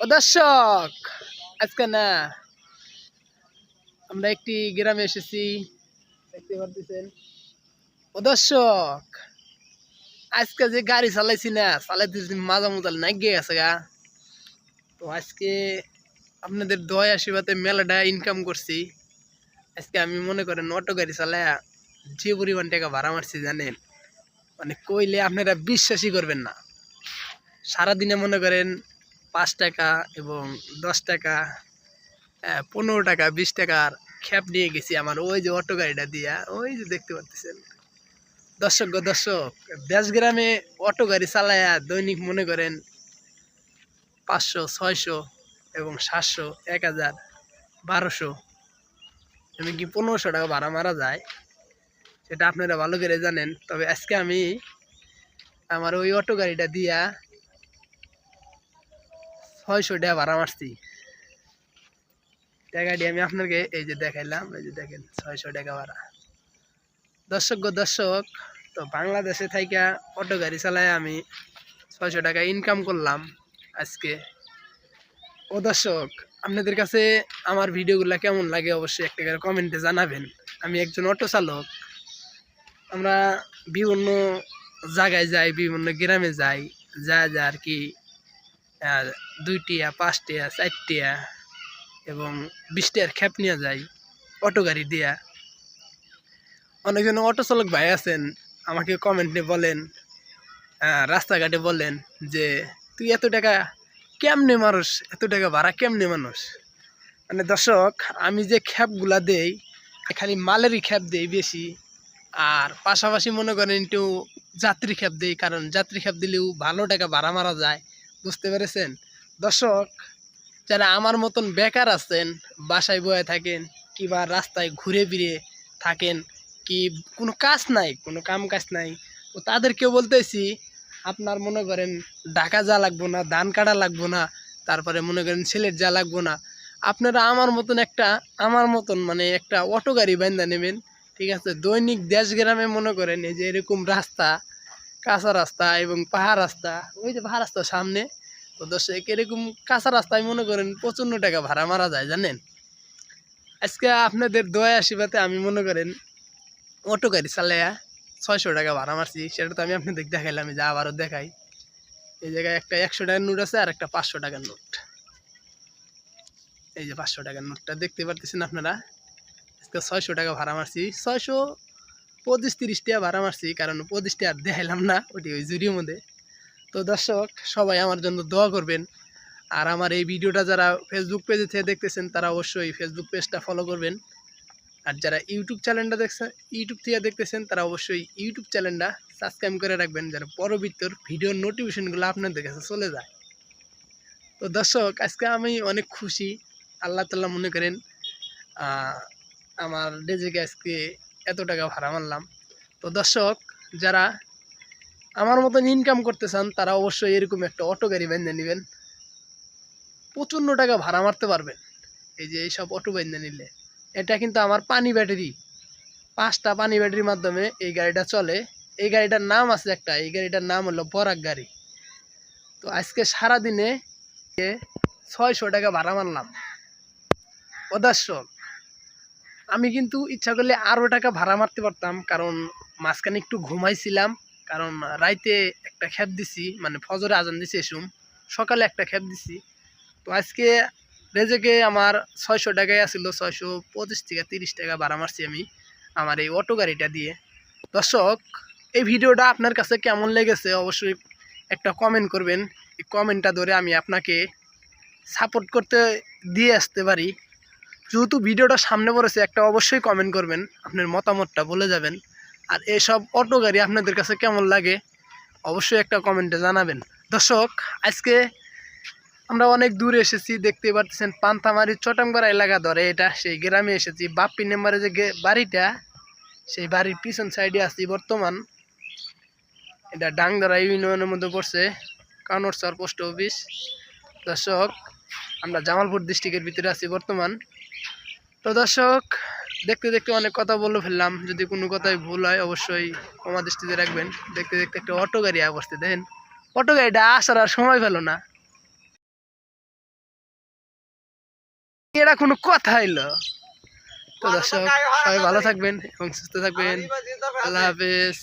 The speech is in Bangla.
ও দর্শক, আজকে না আমরা একটি গ্রামে এসেছি, দেখতে পাচ্ছেন। ও দর্শক, আজকে যে গাড়ি চালাইছি না, চালাইতেছি মাজা মুজাল নাই গেছে গা। তো আজকে আপনাদের দয়া আশীর্বাদে মেলাটা ইনকাম করছি। আজকে আমি মনে করেন অটো গাড়ি চালায়া যে পরিমাণ টাকা ভাড়া মারছি জানেন, মানে কইলে আপনারা বিশ্বাসই করবেন না। সারাদিনে মনে করেন 5 টাকা এবং 10 টাকা, 15 টাকা, 20 টাকার খ্যাপ নিয়ে গেছি আমার ওই যে অটো গাড়িটা দিয়া, ওই যে দেখতে পাচ্ছেন। দর্শক, দেশ গ্রামে অটো গাড়ি চালায়া দৈনিক মনে করেন 500, 600 এবং 700, 1000, 1200, এমনকি 1500 টাকা ভাড়া মারা যায়। সেটা আপনারা ভালো করে জানেন। তবে আজকে আমি আমার ওই অটো গাড়িটা দিয়া 600 টাকা ভাড়া মারছি। টাকাটি আমি আপনাকে এই যে দেখাইলাম, এই যে দেখেন 600 টাকা ভাড়া। দর্শক, তো বাংলাদেশে থাইকা অটো গাড়ি চালায় আমি 600 টাকা ইনকাম করলাম আজকে। ও দর্শক, আপনাদের কাছে আমার ভিডিওগুলো কেমন লাগে অবশ্যই একটা করে কমেন্টে জানাবেন। আমি একজন অটো চালক। আমরা বিভিন্ন জায়গায় যাই, বিভিন্ন গ্রামে যাই, যা আর কি 2 টিয়া, 5 টিয়া, 4 টিয়া এবং 20 টিয়ার খ্যাপ নিয়ে যাই অটো গাড়ি দিয়া। অনেকজন অটো চালক ভাই আছেন, আমাকে কমেন্টে বলেন, রাস্তাঘাটে বলেন যে তুই এত টাকা কেমনে মানুষ, এত টাকা ভাড়া কেমনে মানুষ। মানে দর্শক, আমি যে খ্যাপগুলা দেই খালি মালেরই খ্যাপ দেই বেশি, আর পাশাপাশি মনে করেন একটু যাত্রী খ্যাপ দেই, কারণ যাত্রী খ্যাপ দিলেও ভালো টাকা ভাড়া মারা যায়। বুঝতে পেরেছেন দর্শক? যারা আমার মতন বেকার আছেন, বাসায় বয়ে থাকেন কিংবা রাস্তায় ঘুরে ফিরে থাকেন, কি কোনো কাজ নাই, কোনো কাম কাজ নাই, তো তাদেরকেও বলতেছি আপনার মনে করেন ঢাকা যা লাগবো না, ধান কাটা লাগবো না, তারপরে মনে করেন সিলেট যা লাগবো না, আপনারা আমার মতন মানে একটা অটো গাড়ি বান্ধা নেবেন। ঠিক আছে, দৈনিক দেশ গ্রামে মনে করেন এই যে এরকম রাস্তা, কাঁচা রাস্তা এবং পাহাড় রাস্তা, ওই যে পাহাড় রাস্তার সামনে। তো দর্শক, এরকম কাঁচা রাস্তায় মনে করেন 55 টাকা ভাড়া মারা যায় জানেন। আজকে আপনাদের দয়া আশীর্বাদে আমি মনে করেন অটো গাড়ি চালাইয়া 600 টাকা ভাড়া মারছি। সেটা তো আমি আপনাদের দেখাইলাম, যা আবারও দেখাই। এই জায়গায় একটা 100 টাকার নোট আছে আর একটা 500 টাকার নোট। এই যে 500 টাকার নোটটা দেখতে পারতেছেন আপনারা। আজকে 600 টাকা ভাড়া মারছি, 625-30 টাকা ভাড়া মারছি, কারণ 25 টাকা আর দেখাইলাম না, ওটি ওই জুড়ির মধ্যে। তো দর্শক, সবাই আমার জন্য দোয়া করবেন। আর আমার এই ভিডিওটা যারা ফেসবুক পেজে থেকে দেখতেছেন তারা অবশ্যই ফেসবুক পেজটা ফলো করবেন। আর যারা ইউটিউব চ্যানেলটা দেখছেন, ইউটিউব থেকে দেখতেছেন, তারা অবশ্যই ইউটিউব চ্যানেলটা সাবস্ক্রাইব করে রাখবেন, যারা পরবর্তী ভিডিওর নোটিফিকেশনগুলো আপনাদের কাছে চলে যায়। তো দর্শক, আজকে আমি অনেক খুশি। আল্লাহ তাআলা মনে করেন আমার ডেজেকে আজকে এত টাকা ভাড়া মারলাম। তো দর্শক, যারা আমার মতন ইনকাম করতে চান তারা অবশ্যই এরকম একটা অটো গাড়ি বেঁধে নেবেন, 55 টাকা ভাড়া মারতে পারবেন। এই যে এইসব অটো বেঁধে নিলে, এটা কিন্তু আমার পানি ব্যাটারি, 5টা পানি ব্যাটারির মাধ্যমে এই গাড়িটা চলে। এই গাড়িটার নাম আছে একটা, এই গাড়িটার নাম হলো বরাক গাড়ি। তো আজকে সারাদিনে 600 টাকা ভাড়া মারলাম। ও দর্শক, আমি কিন্তু ইচ্ছা করলে আরও টাকা ভাড়া মারতে পারতাম, কারণ মাঝখানে একটু ঘুমাইছিলাম, কারণ রাইতে একটা খ্যাপ দিছি, মানে ফজরে আজান দিছি এসুম, সকালে একটা খ্যাপ দিছি। তো আজকে রেজেকে আমার 600 টাকায় আসছিল, 625-30 টাকা ভাড়া মারছি আমি আমার এই অটো গাড়িটা দিয়ে। দর্শক, এই ভিডিওটা আপনার কাছে কেমন লেগেছে অবশ্যই একটা কমেন্ট করবেন। এই কমেন্টটা ধরে আমি আপনাকে সাপোর্ট করতে দিয়ে আসতে পারি। যেহেতু ভিডিওটা সামনে পড়েছে, একটা অবশ্যই কমেন্ট করবেন, আপনার মতামতটা বলে যাবেন। আর এসব অটো গাড়ি আপনাদের কাছে কেমন লাগে অবশ্যই একটা কমেন্টে জানাবেন। দর্শক, আজকে আমরা অনেক দূরে এসেছি, দেখতে পাচ্ছেন পান্থামারি চটাংপাড়া এলাকা ধরে এটা সেই গ্রামে এসেছি। বাপ্পি নাম্বারে যে বাড়িটা, সেই বাড়ির পিছন সাইডে আছি বর্তমান। এটা ডাংদরা ইউনিয়নের মধ্যে পড়ছে, কানোরচর পোস্ট অফিস। দর্শক, আমরা জামালপুর ডিস্ট্রিক্টের ভিতরে আছি বর্তমান। তো দর্শক, দেখতে দেখতে অনেক কথা বলে ফেললাম, যদি কোনো কথাই ভুল হয় অবশ্যই ক্ষমা দৃষ্টিতে রাখবেন। দেখতে দেখতে একটা অটো গাড়ি বসতে দেন, অটো গাড়িটা আসার আর সময় পেল না। এটা কোনো কথা হইলো? তো দর্শক সবাই ভালো থাকবেন এবং সুস্থ থাকবেন। আল্লাহ হাফেজ।